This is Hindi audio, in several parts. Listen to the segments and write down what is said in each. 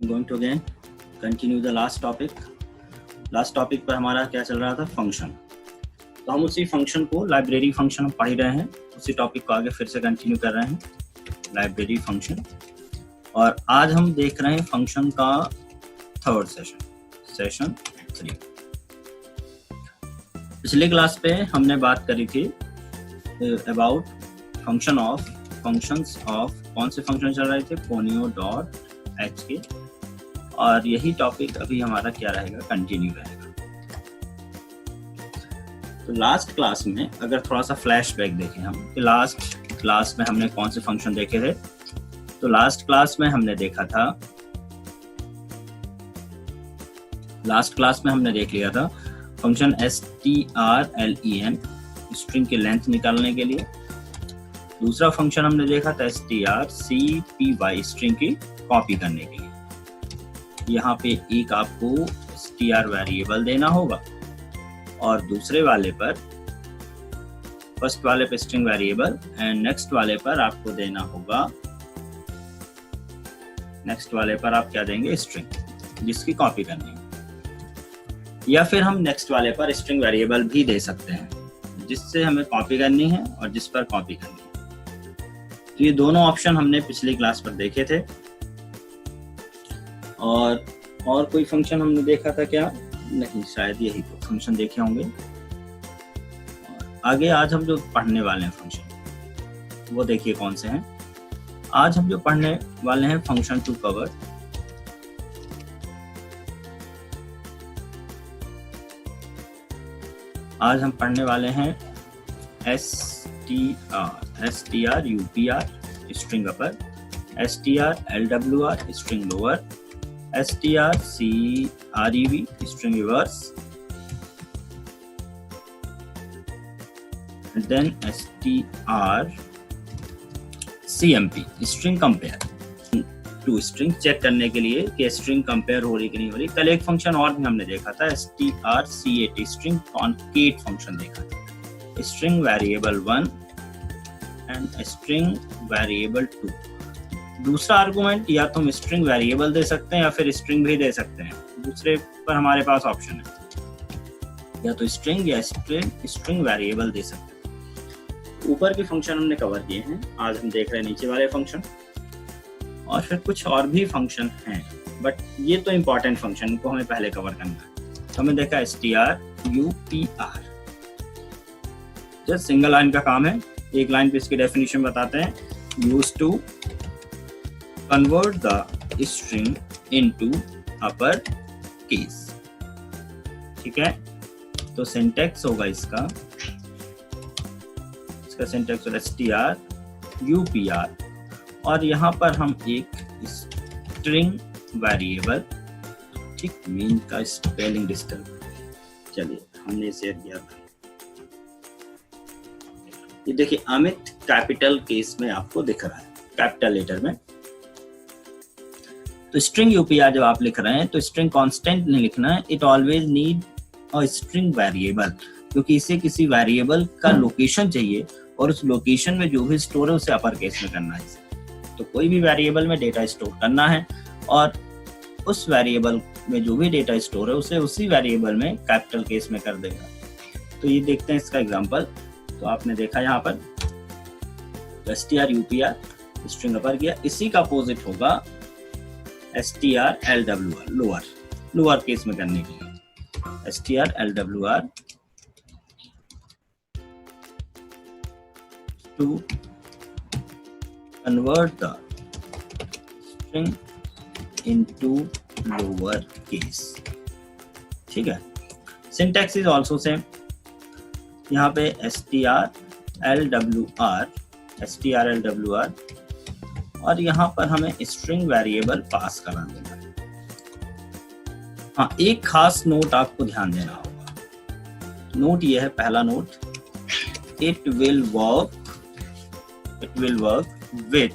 going to again continue the last topic. Last topic पर हमारा क्या चल रहा था, फंक्शन. तो हम उसी फंक्शन को, लाइब्रेरी फंक्शन हम पढ़ रहे हैं, उसी टॉपिक को आगे फिर से कंटिन्यू कर रहे हैं, लाइब्रेरी फंक्शन. और आज हम देख रहे हैं फंक्शन का थर्ड सेशन 3. पिछले क्लास पे हमने बात करी थी अबाउट फंक्शंस ऑफ कौन से फंक्शन चल रहे थे, conio.h के. और यही टॉपिक अभी हमारा क्या रहेगा, कंटिन्यू रहेगा. तो लास्ट क्लास में अगर थोड़ा सा फ्लैशबैक देखें हम कि लास्ट क्लास में हमने कौन से फंक्शन देखे थे. तो लास्ट क्लास में हमने देख लिया था फंक्शन strlen स्ट्रिंग की लेंथ निकालने के लिए. दूसरा फंक्शन हमने देखा था strcpy स्ट्रिंग की कॉपी करने के लिए. यहाँ पे एक आपको str वेरिएबल देना होगा और दूसरे वाले पर, फर्स्ट वाले पे स्ट्रिंग वेरिएबल एंड नेक्स्ट वाले पर आपको देना होगा, नेक्स्ट वाले पर आप क्या देंगे, स्ट्रिंग जिसकी कॉपी करनी है. या फिर हम नेक्स्ट वाले पर स्ट्रिंग वेरिएबल भी दे सकते हैं जिससे हमें कॉपी करनी है और जिस पर कॉपी करनी है. तो ये दोनों ऑप्शन हमने पिछली क्लास पर देखे थे. और कोई फंक्शन हमने देखा था क्या, नहीं, शायद यही तो फंक्शन देखे होंगे. आगे आज हम जो पढ़ने वाले हैं फंक्शन, वो देखिए कौन से हैं. आज हम जो पढ़ने वाले हैं फंक्शन टू कवर, आज हम पढ़ने वाले हैं strupr string upper, strlwr string lower, strcrev string reverse, then strcmp string compare. Two string check करने के लिए कि स्ट्रिंग कंपेयर हो रही कि नहीं हो रही. कल एक फंक्शन और भी हमने देखा था, strcat स्ट्रिंग कॉन्केट फंक्शन देखा था. String variable 1 and string variable 2. दूसरा आर्गुमेंट या तो हम स्ट्रिंग वेरिएबल दे सकते हैं या फिर स्ट्रिंग भी दे सकते हैं. दूसरे पर हमारे पास ऑप्शन है, या तो स्ट्रिंग या स्ट्रिंग वेरिएबल दे सकते हैं. ऊपर के फंक्शन हमने कवर किए हैं. आज हम देख रहे हैं नीचे वाले फंक्शन, और फिर कुछ और भी फंक्शन हैं, बट ये तो इम्पोर्टेंट फंक्शन को हमें पहले कवर करना है. तो हमने देखा strupr, जस्ट सिंगल लाइन का काम है. एक लाइन पे इसकी डेफिनेशन बताते हैं. Use to convert the string into upper case. ठीक है, तो सिंटैक्स होगा इसका सिंटैक्स होगा strupr, और यहाँ पर हम एक स्ट्रिंग वेरिएबल, ठीक, मीन का स्पेलिंग डिस्टर्ब, चलिए हमने शेयर किया था. ये देखिए अमित कैपिटल केस में आपको दिख रहा है, कैपिटल लेटर में. तो स्ट्रिंग यूपीआर जब आप लिख रहे हैं तो स्ट्रिंग कांस्टेंट नहीं लिखना है, it always need a string variable, क्योंकि इसे किसी वेरिएबल का लोकेशन चाहिए और उस लोकेशन में जो भी स्टोर है उसे अपर केस में करना है. तो कोई भी वेरिएबल में डेटा स्टोर करना है और उस वेरिएबल में जो भी डेटा स्टोर है उसे उसी वेरिएबल में कैपिटल केस में कर देगा. तो ये देखते हैं इसका एग्जांपल. तो आपने देखा यहाँ पर strupr स्ट्रिंग अपर किया, इसी का अपोजिट होगा strlwr लोअर केस में करने के लिए. strlwr to convert the string into lower case. ठीक है, syntax is also same. यहाँ पे strlwr और यहाँ पर हमें स्ट्रिंग वेरिएबल पास करा देना है. हाँ, एक खास नोट आपको ध्यान देना होगा. नोट ये है, पहला note, it will work with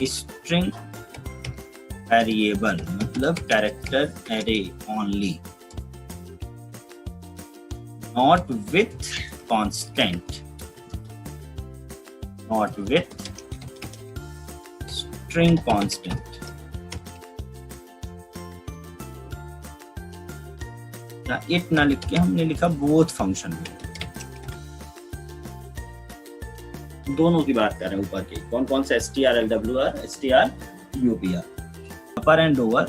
string variable, मतलब character array only, not with constant, not with string constant, it ना लिख के हमने लिखा बोथ फंक्शन में, दोनों की बात कर रहे हैं ऊपर के, कौन कौन से strLWR, strUPR, upper and lower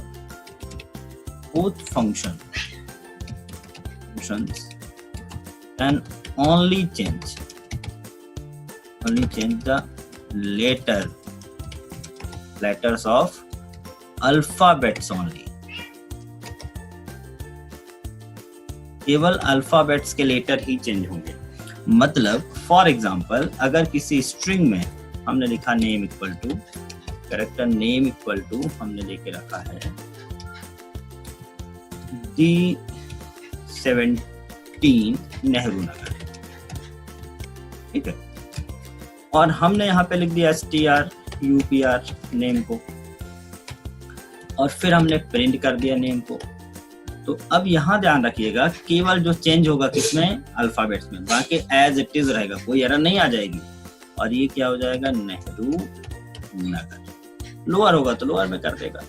both functions and only change the letters of alphabets only, केवल अल्फाबेट्स के लेटर ही चेंज होंगे। मतलब फॉर एग्जांपल अगर किसी स्ट्रिंग में हमने लिखा name equal to, character name equal to हमने लेके रखा है D17 नेहरू नगर, ठीक है, और हमने यहाँ पे लिख दिया strUPR नेम को, और फिर हमने प्रिंट कर दिया नेम को। तो अब यहाँ ध्यान रखिएगा, केवल जो चेंज होगा किसमें, अल्फाबेट्स में, बाकी एज इट इज रहेगा, कोई एरर नहीं आ जाएगी। और ये क्या हो जाएगा, नेहरू नगर। लोअर होगा तो लोअर में कर देगा।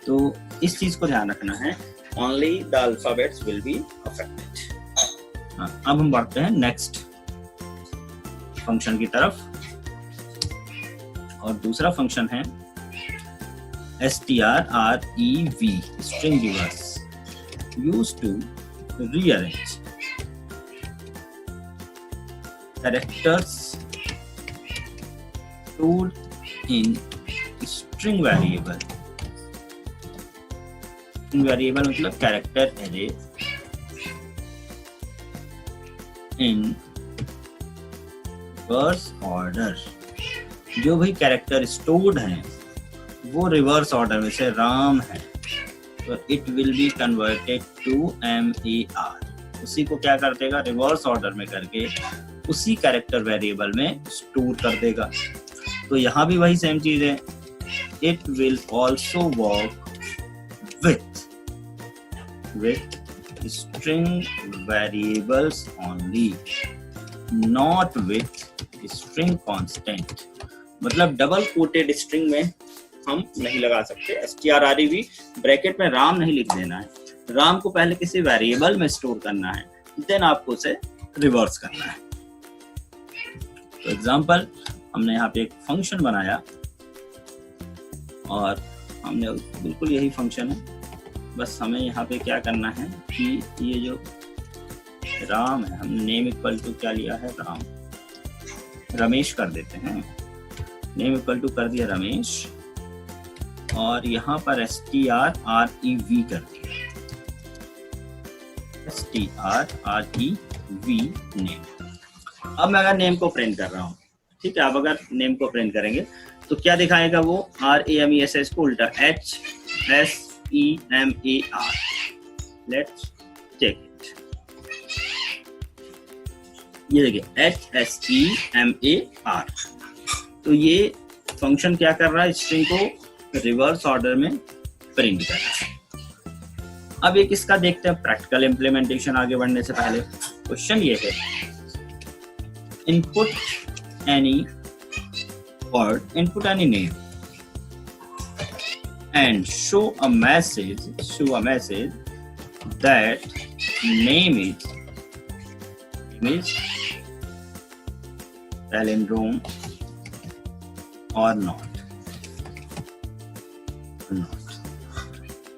तो इस चीज को ध्यान रखना है, only the alphabets will be affected. अब हम बढ़ते हैं नेक्स्ट फंक्शन की तरफ, और दूसरा फंक्शन है strrev, string reverse, used to rearrange characters stored in string variable। string variable मतलब character array in reverse order। जो भी कैरेक्टर स्टोर्ड हैं वो रिवर्स ऑर्डर में, से राम है तो it will be converted to MAR, उसी को क्या कर देगा, रिवर्स ऑर्डर में करके उसी कैरेक्टर वेरिएबल में स्टोर कर देगा। तो यहाँ भी वही सेम चीज है, it will also work with string variables only, not with string constant. मतलब डबल कोटेड स्ट्रिंग में हम नहीं लगा सकते, strrev ब्रैकेट में राम नहीं लिख देना है, राम को पहले किसी वेरिएबल में स्टोर करना है, देन आपको उसे रिवर्स करना है। तो एग्जांपल, हमने यहाँ पे एक फंक्शन बनाया और हमने बिल्कुल यही फंक्शन है, बस हमें यहाँ पे क्या करना है कि ये जो राम है, हमने नेम इक्वल टू क्या लिया है, राम, रमेश कर देते हैं, नेम इक्वल टू कर दिया रमेश, और यहाँ पर strrev कर दिया, strrev नेम। अब मैं अगर नेम को प्रिंट कर रहा हूँ, ठीक है, अब अगर नेम को प्रिंट करेंगे तो क्या दिखाएगा वो, RAMESS को उल्टा HSEMAR। लेट्स चेक इट, ये देखिए HSEMAR। तो ये फंक्शन क्या कर रहा है, स्ट्रिंग को रिवर्स ऑर्डर में प्रिंट कर रहा है। अब एक इसका देखते हैं प्रैक्टिकल इम्प्लीमेंटेशन। आगे बढ़ने से पहले क्वेश्चन ये है, input any word, input any name and show a message that name is palindrome और नॉट।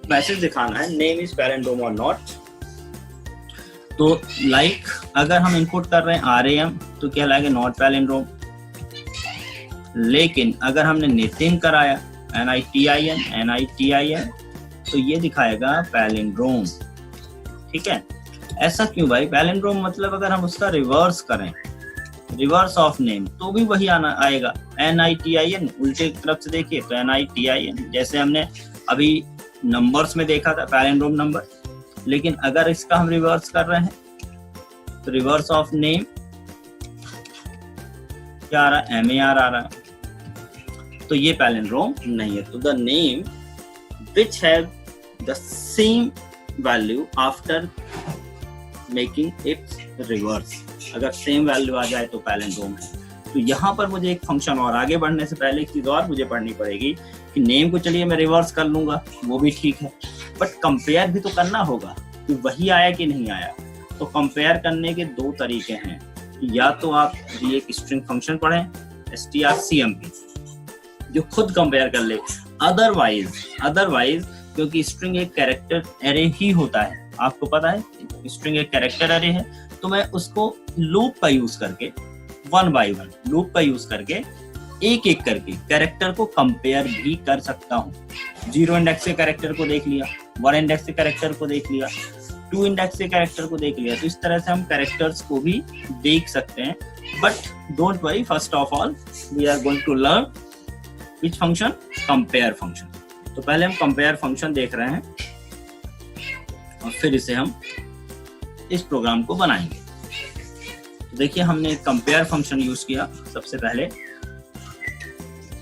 मैसेज दिखाना है नेम इज पैलिंड्रोम और नॉट। तो लाइक अगर हम इनपुट कर रहे हैं RAM तो क्या लाएंगे, नॉट पैलिंड्रोम। लेकिन अगर हमने नितिन कराया NITIN तो ये दिखाएगा पैलिंड्रोम, ठीक है। ऐसा क्यों भाई, पैलिंड्रोम मतलब अगर हम उसका रिवर्स करें, रिवर्स ऑफ नेम, तो भी वही आएगा NITIN। उल्टे तरफ से देखिए तो NITIN, जैसे हमने अभी नंबर्स में देखा था पैलिंड्रोम नंबर, लेकिन अगर इसका हम रिवर्स कर रहे हैं तो रिवर्स ऑफ नेम क्या आ रहा है, MAR आ रहा है। तो ये पैलिंड्रोम नहीं है। तो the name which have the same value after making it's reverse, अगर सेम वैल्यू आ जाए तो पैलिंड्रोम है। तो यहाँ पर मुझे एक फंक्शन और आगे बढ़ने से पहले एक चीज और मुझे पढ़नी पड़ेगी कि नेम को चलिए मैं रिवर्स कर लूंगा, वो भी ठीक है, बट कंपेयर भी तो करना होगा कि वही आया कि नहीं आया। तो कंपेयर करने के दो तरीके हैं, या तो आप ये एक स्ट्रिंग फंक्शन पढ़ें strcmp जो खुद कंपेयर कर ले, अदरवाइज क्योंकि स्ट्रिंग एक कैरेक्टर एरे ही होता है, आपको पता है स्ट्रिंग एक कैरेक्टर एरे है, तो मैं उसको लूप का यूज करके 1 by 1 लूप का यूज करके एक एक करके कैरेक्टर को कंपेयर भी कर सकता हूँ। 0 इंडेक्स के कैरेक्टर को देख लिया, 1 इंडेक्स के कैरेक्टर को देख लिया, 2 इंडेक्स के कैरेक्टर को देख लिया, तो इस तरह से हम कैरेक्टर्स को भी देख सकते हैं। But don't worry, first of all we are going to learn which function, compare function. तो पहले हम कंपेयर फंक्शन देख रहे हैं और फिर इसे हम इस प्रोग्राम को बनाएंगे। तो देखिए हमने एक कंपेयर फंक्शन यूज किया। सबसे पहले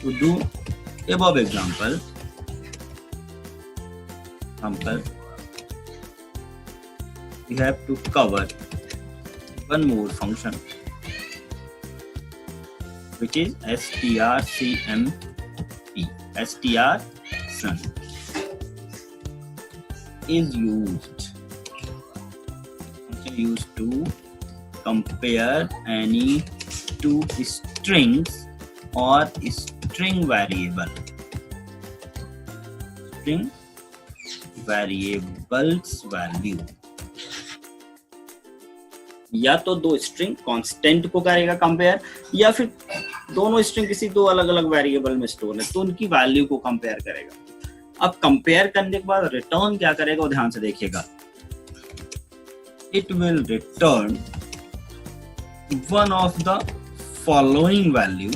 to do above example we have to cover one more function which is strcmp. strcmp is used to compare any two strings or string variables value। या तो दो स्ट्रिंग कांस्टेंट को करेगा कंपेयर, या फिर दोनों स्ट्रिंग किसी दो अलग अलग वेरिएबल में स्टोर है तो उनकी वैल्यू को कंपेयर करेगा। अब कंपेयर करने के बाद रिटर्न क्या करेगा वो ध्यान से देखिएगा। It will return one of the following value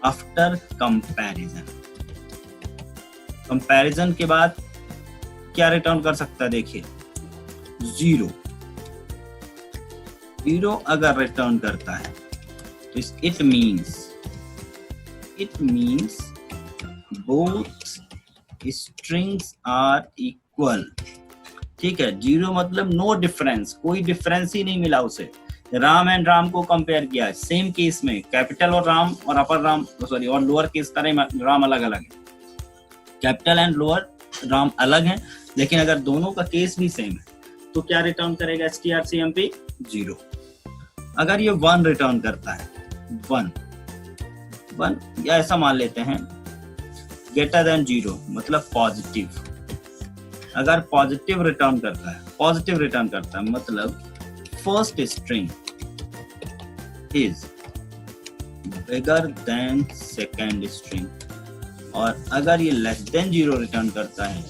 after comparison. Comparison के बाद क्या रिटर्न कर सकता है, देखिए 0 अगर रिटर्न करता है तो it means both strings are equal. ठीक है, 0 मतलब नो डिफरेंस, कोई डिफरेंस ही नहीं मिला उसे। राम एंड राम को कंपेयर किया, सेम केस में कैपिटल और राम और अपर राम सॉरी और लोअर केस का राम अलग अलग है, कैपिटल एंड लोअर राम अलग है, लेकिन अगर दोनों का केस भी सेम है तो क्या रिटर्न करेगा strcmp 0। अगर ये 1 रिटर्न करता है, 1 या ऐसा मान लेते हैं ग्रेटर देन 0 मतलब पॉजिटिव। अगर पॉजिटिव रिटर्न करता है मतलब first string is bigger than second string, और अगर ये लेस देन 0 रिटर्न करता है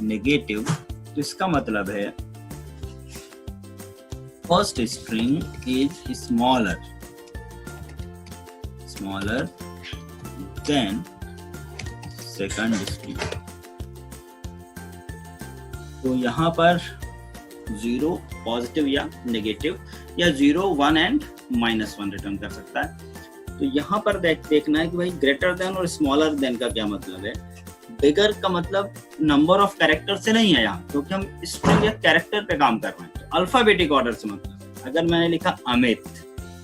नेगेटिव, तो इसका मतलब है first string is smaller than second string. तो यहाँ पर 0 पॉजिटिव या नेगेटिव, या 0 1 एंड -1 रिटर्न कर सकता है। तो यहाँ पर देखना है कि भाई ग्रेटर देन और स्मॉलर देन का क्या मतलब है। बिगर का मतलब नंबर ऑफ कैरेक्टर से नहीं है यहाँ, क्योंकि हम स्ट्रिंग या कैरेक्टर पे काम कर रहे हैं। तो अल्फाबेटिक ऑर्डर से मतलब अगर मैंने लिखा अमित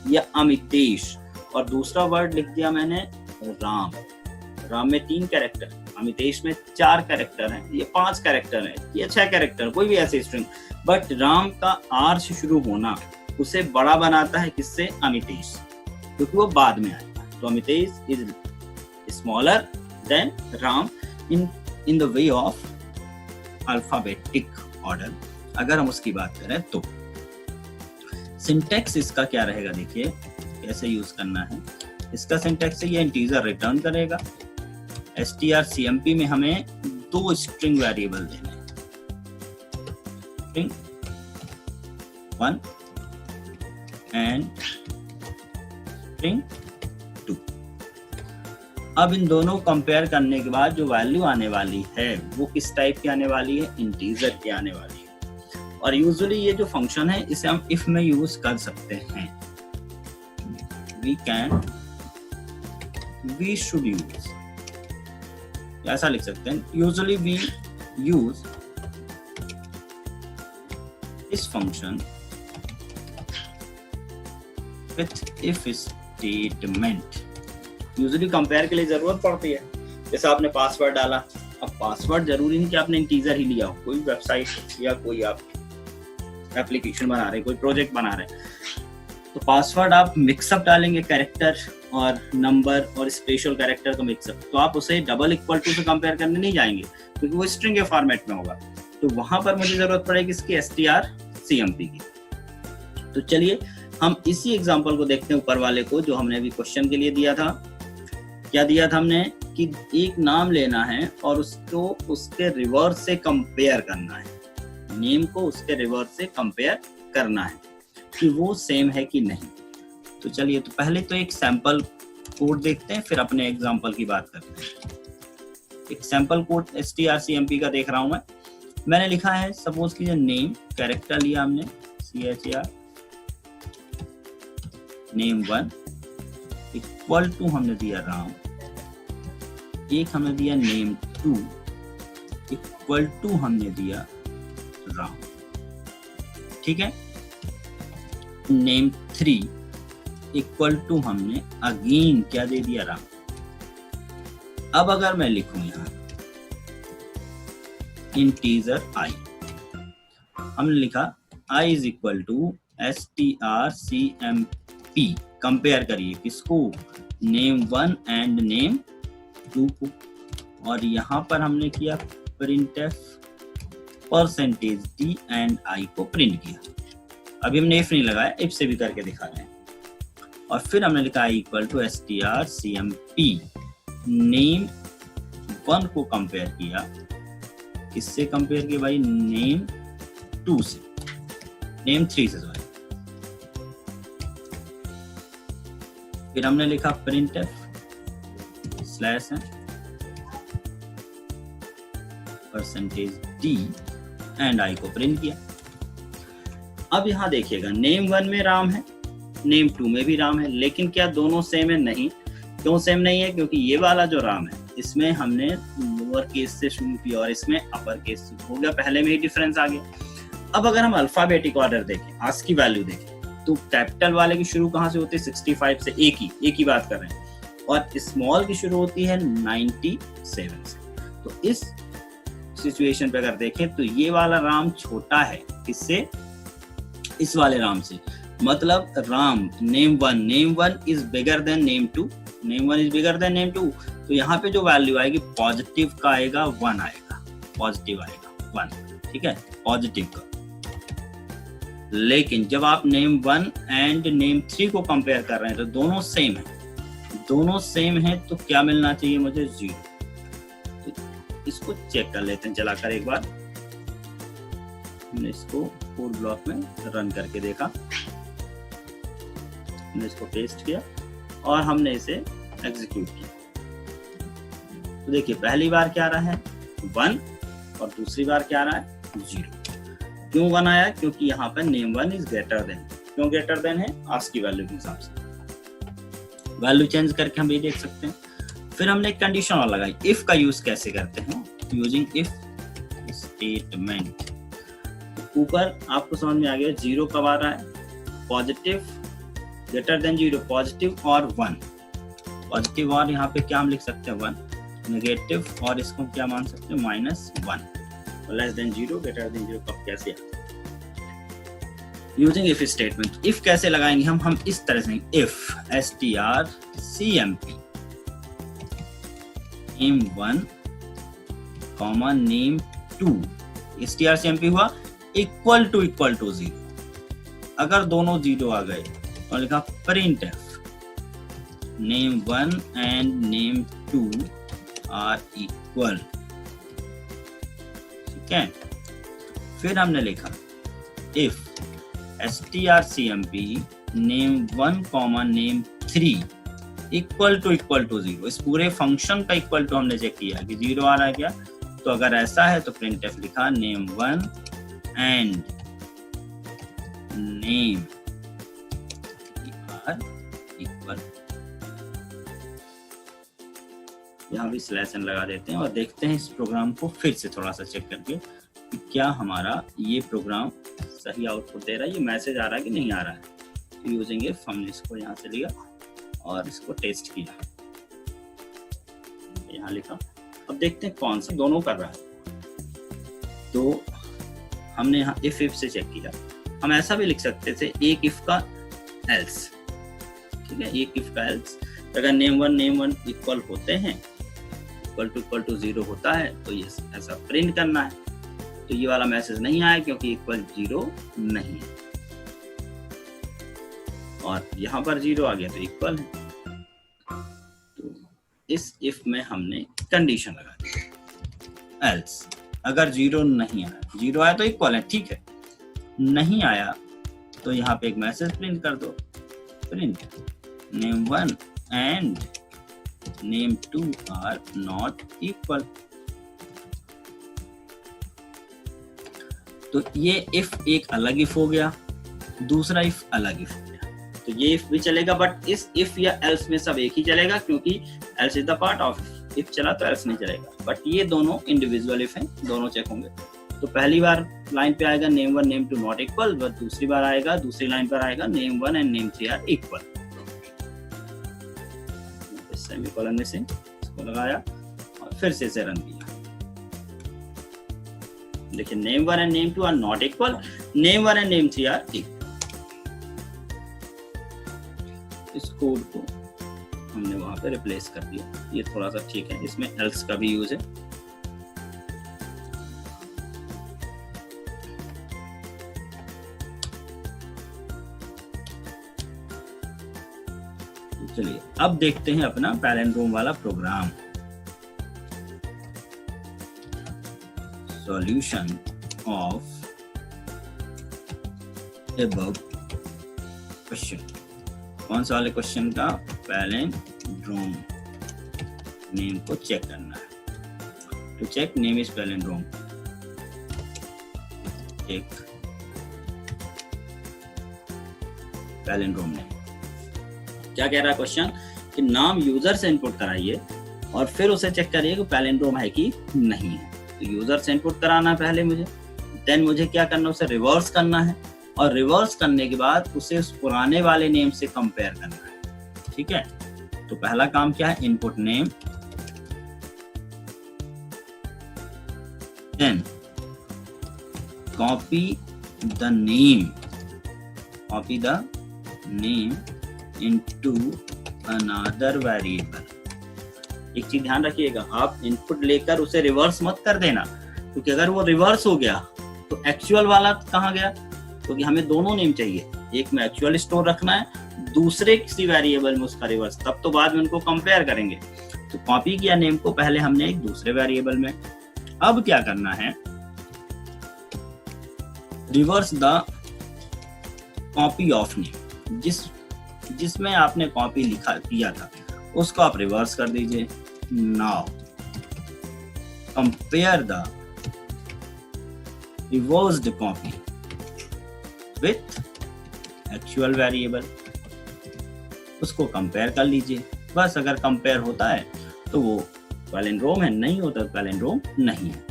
या अमितेश और दूसरा वर्ड लिख दिया मैंने राम में 3 कैरेक्टर, अमितेश में 4 कैरेक्टर हैं, ये 5 कैरेक्टर हैं, ये 6 कैरेक्टर, कोई भी ऐसे स्ट्रिंग, बट राम का आर से शुरू होना उसे बड़ा बनाता है, किससे, अमितेश, क्योंकि वो बाद में आएगा। तो Amitesh is smaller than Ram in the way of alphabetic order. अगर हम उसकी बात करें तो सिंटैक्स इसका क्या रहेगा, देखिए कैसे यूज करना है। इसका सिंटैक्स है ये इंटीजर रिटर्न करेगा। strcmp में हमें 2 स्ट्रिंग वेरिएबल देने हैं, स्ट्रिंग 1 एंड स्ट्रिंग 2। अब इन दोनों कंपेयर करने के बाद जो वैल्यू आने वाली है वो किस टाइप की आने वाली है, इंटीजर की आने वाली है। और यूजुअली ये जो फंक्शन है इसे हम इफ में यूज कर सकते हैं। we should use, ऐसा लिख सकते हैं, usually we use this function with if statement. Usually compare के लिए जरूरत पड़ती है, जैसे आपने पासवर्ड डाला, अब पासवर्ड जरूरी नहीं कि आपने इंटीजर ही लिया हो, कोई वेबसाइट या कोई आप एप्लीकेशन बना रहे हैं, कोई प्रोजेक्ट बना रहे हैं, तो पासवर्ड आप मिक्सअप डालेंगे, कैरेक्टर और नंबर और स्पेशल कैरेक्टर का मिक्सअप, तो आप उसे डबल इक्वल टू से कंपेयर करने नहीं जाएंगे क्योंकि वो स्ट्रिंग के फॉर्मेट में होगा। तो वहां पर मुझे जरूरत पड़ेगी इसकी strcmp की। तो चलिए हम इसी एग्जांपल को देखते हैं, ऊपर वाले को जो हमने अभी क्वेश्चन के लिए दिया था। क्या दिया था हमने कि एक नाम लेना है और उसको उसके रिवर्स से कंपेयर करना है, नेम को उसके रिवर्स से कंपेयर करना है कि वो सेम है कि नहीं। तो चलिए, तो पहले तो एक सैंपल कोड देखते हैं, फिर अपने एग्जांपल की बात करते हैं। एक सैंपल कोड strcmp का देख रहा हूं मैंने लिखा है, सपोज कीजिए नेम कैरेक्टर लिया हमने CHAR, name1 इक्वल टू हमने दिया राम, एक हमने दिया name2 इक्वल टू हमने दिया राम, ठीक है। name3 इक्वल टू हमने अगेन क्या दे दिया राम। अब अगर मैं लिखूं यहां इंटीजर i, हमने लिखा i is equal to strcmp, कंपेयर करिए किसको, name1 एंड name2 को, और यहाँ पर हमने किया printf %d एंड i को प्रिंट किया। अभी हमने if नहीं लगाया, if से भी करके दिखा रहे हैं। और फिर हमने लिखा i equal to strcmp, name1 को कंपेयर किया, किससे कंपेयर किया भाई, name2 से, name3 से सॉरी। फिर हमने लिखा printf %d एंड i को प्रिंट किया। अब यहाँ देखिएगा name1 में राम है, name2 में भी राम है, लेकिन क्या दोनों सेम है? नहीं। क्यों सेम नहीं है? क्योंकि ये वाला जो राम है इसमें हमने लोअर केस से शुरू किया और इसमें अपर केस से हो गया, पहले में ही डिफरेंस आ गया। अब अगर हम अल्फाबेटिक ऑर्डर देखें, आस्क की वैल्यू देखें, तो कैपिटल वाले की शुरू कहाँ से होती है? 65 से, एक ही बात कर रहे हैं, और स्मॉल की शुरू होती है 97 से। तो इस सिचुएशन पे अगर देखें तो ये वाला राम छोटा है किससे? इस वाले राम से, मतलब Ram name1 is bigger than name2, name1 is bigger than name2। तो यहाँ पे जो वैल्यू आएगी पॉजिटिव का आएगा 1 आएगा, पॉजिटिव आएगा 1, ठीक है, पॉजिटिव का। लेकिन जब आप name1 एंड name3 को कंपेयर कर रहे हैं तो दोनों सेम है, दोनों सेम है, तो क्या मिलना चाहिए मुझे? 0। तो इसको चेक कर लेते हैं चलाकर एक बार। हमने इसको कोड ब्लॉक में रन करके देखा, हमने इसको पेस्ट किया और हमने इसे एग्जीक्यूट किया। तो देखिए पहली बार क्या आ रहा है 1 और दूसरी बार क्या आ रहा है 0। क्यों 1 आया? क्योंकि यहाँ पर name1 इज ग्रेटर देन। क्यों ग्रेटर देन है? आस्क की वैल्यू के हिसाब से। वैल्यू चेंज करके हम ये देख सकते हैं। फिर हमने एक कंडीशन और लगाई, इफ का यूज कैसे करते हैं, यूजिंग इफ स्टेटमेंट। ऊपर आपको समझ में आ गया 0 कब आ रहा है? पॉजिटिव ग्रेटर देन 0, पॉजिटिव और 1, पॉजिटिव और यहाँ पे क्या हम लिख सकते हैं 1, नेगेटिव और इसको क्या मान सकते हैं -1, लेस देन 0 ग्रेटर देन 0 कब कैसे आता है? Using if statement. इफ कैसे लगाएंगे हम इस तरह से, if strcmp name1 name2 strcmp हुआ इक्वल टू 0। अगर दोनों 0 आ गए तो लिखा printf name1 and name2 are equal, ठीक है। फिर हमने लिखा if strcmp name1 name3 equal to 0। इस पूरे फंक्शन का इक्वल टू हमने चेक किया कि 0 आ रहा है क्या, तो अगर ऐसा है तो printf लिखा name1 and name are equal. यहाँ भी स्लैश एन लगा देते हैं और देखते हैं इस प्रोग्राम को फिर से थोड़ा सा चेक करके कि क्या हमारा ये प्रोग्राम सही आउटपुट दे रहा है, ये मैसेज आ रहा है कि नहीं आ रहा है। यूजिंग इफ हमने इसको यहाँ से लिया और इसको टेस्ट किया, यहाँ लिखा। अब देखते हैं कौन सा दोनों कर रहा है। तो हमने यहाँ इफ से चेक किया। हम ऐसा भी लिख सकते थे एक इफ का एल्स, ठीक है, एक इफ का एल्स। अगर नेम वन इक्वल होते हैं, इक्वल टू 0 होता है तो ये ऐसा प्रिंट करना है। तो ये वाला मैसेज नहीं आया क्योंकि इक्वल 0 नहीं है, और यहाँ पर 0 आ गया तो इक्वल है। तो इस इफ में हमने कंडीशन लगा दी एल्स, अगर 0 नहीं आया, 0 आया तो इक्वल है, ठीक है, नहीं आया तो यहाँ पे एक मैसेज प्रिंट कर दो, print name1 and name2 are not equal। तो ये इफ एक अलग इफ हो गया, दूसरा इफ अलग इफ हो गया। तो ये इफ भी चलेगा, बट इस इफ या एल्स में सब एक ही चलेगा क्योंकि else is the part of if चला तो एल्स नहीं चलेगा। बट ये दोनों इंडिविजुअल इफ हैं, दोनों चेक होंगे। तो पहली बार लाइन पे आएगा name1 name2 not equal, but दूसरी बार आएगा, दूसरी लाइन पर आएगा name1 and name3 are equal. Semicolon में से इसको लगाया और फिर से रन किया। देखिए name1 and name2 are not equal, name1 and name3 are equal. इस कोड को हमने वहां पे रिप्लेस कर दिया। ये थोड़ा सा ठीक है, इसमें एल्स का भी यूज है। चलिए अब देखते हैं अपना पैलिंड्रोम वाला program. Solution of above question, कौन सा वाले क्वेश्चन का? पैलिंड्रोम नेम को चेक करना है। To check name is palindrome, एक पैलिंड्रोम नेम। क्या कह रहा है क्वेश्चन कि नाम यूजर से इनपुट कराइए और फिर उसे चेक करिए कि पैलिंड्रोम है कि नहीं है। तो यूजर से इनपुट कराना है पहले मुझे, देन मुझे क्या करना है, उसे रिवर्स करना है, और रिवर्स करने के बाद उसे उस पुराने वाले नेम से कंपेयर करना है। ठीक है, तो पहला काम क्या है, input name, then copy the name, copy the name into another variable। एक चीज ध्यान रखिएगा, आप इनपुट लेकर उसे रिवर्स मत कर देना, क्योंकि अगर वो रिवर्स हो गया तो एक्चुअल वाला कहाँ गया, क्योंकि हमें दोनों नेम चाहिए, एक में एक्चुअल स्टोर रखना है, दूसरे किसी वेरिएबल में उसका रिवर्स, तब तो बाद में उनको कंपेयर करेंगे। तो कॉपी किया नेम को पहले हमने एक दूसरे वेरिएबल में। अब क्या करना है, reverse the copy of name, जिसमें आपने कॉपी लिखा किया था उसको आप रिवर्स कर दीजिए। Now compare the reversed copy with actual variable, उसको कंपेयर कर लीजिए। बस अगर कंपेयर होता है तो वो पैलिंड्रोम है, नहीं होता तो पैलिंड्रोम नहीं है।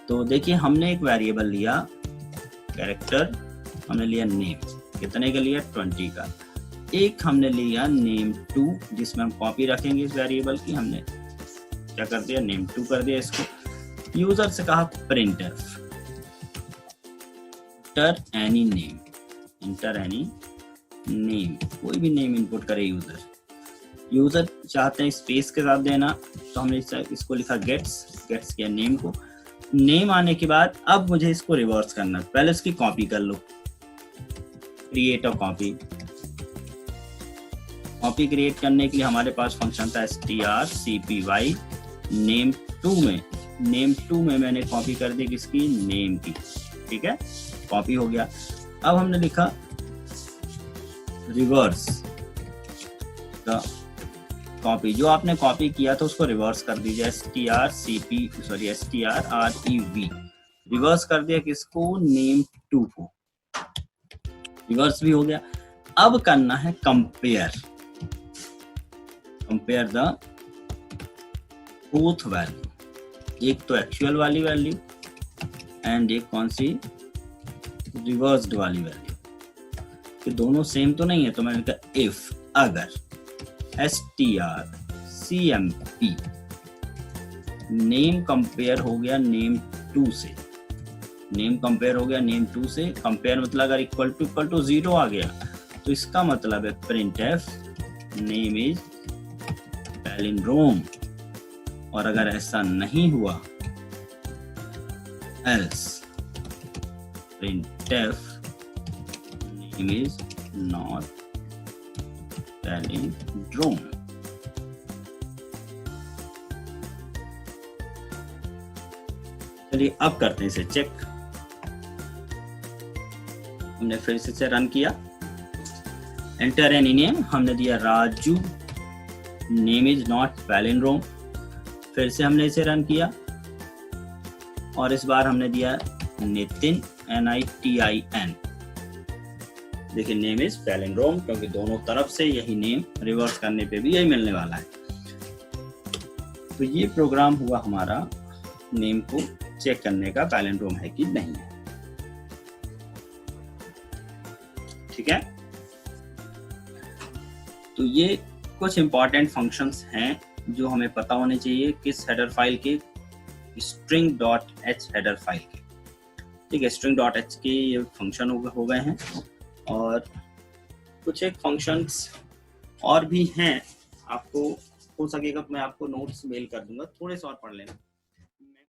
तो देखिए हमने एक वेरिएबल लिया कैरेक्टर, हमने लिया नेम, कितने का लिया, 20 का। एक हमने लिया name2 जिसमें हम कॉपी रखेंगे इस वेरिएबल की, हमने क्या कर दिया, name2 कर दिया इसको। यूजर से कहा printer any name, inter any name, कोई भी नेम इनपुट करे यूजर चाहते हैं स्पेस के साथ देना, तो हमने इसको लिखा गेट्स किया नेम को। नेम आने के बाद अब मुझे इसको रिवर्स करना, पहले उसकी कॉपी कर लो, create a copy. Copy create करने के लिए हमारे पास फंक्शन था strcpy। नेम2 में मैंने कॉपी कर दी किसकी, नेम की। ठीक है, कॉपी हो गया। अब हमने लिखा रिवर्स द कॉपी, जो आपने कॉपी किया था उसको रिवर्स कर दीजिए, strrev, रिवर्स कर दिया किसको, नेम2 को, रिवर्स भी हो गया। अब करना है कंपेयर द बोथ वैल्यू, एक तो एक्चुअल वाली वैल्यू एंड एक कौन सी, रिवर्स्ड वाली वैल्यू। कि दोनों सेम तो नहीं है, तो मैंने कहा इफ, अगर strcmp नेम कंपेयर हो गया नेम 2 से, नेम कंपेयर हो गया नेम 2 से, कंपेयर मतलब अगर इक्वल टू 0 आ गया तो इसका मतलब है printf नेम इज पैलिंड्रोम, और अगर ऐसा नहीं हुआ else printf name is not palindrome। चलिए अब करते हैं इसे चेक। हमने फिर से रन किया, एंटर एनी नेम, हमने दिया Raju, name is not palindrome. फिर से हमने इसे रन किया और इस बार हमने दिया नितिन, NITIN। देखिए नेम इज पैलिंड्रोम, क्योंकि दोनों तरफ से यही नेम रिवर्स करने पे भी यही मिलने वाला है। तो ये प्रोग्राम हुआ हमारा नेम को चेक करने का, पैलिंड्रोम है कि नहीं है। ठीक है, तो ये कुछ इंपॉर्टेंट फंक्शंस हैं जो हमें पता होने चाहिए किस हेडर फाइल के, string.h हेडर फाइल के। ठीक है, string.h के ये फंक्शन हो गए हैं, और कुछ एक फंक्शंस और भी हैं, आपको हो सकेगा मैं आपको नोट्स मेल कर दूंगा, थोड़े से और पढ़ लेना।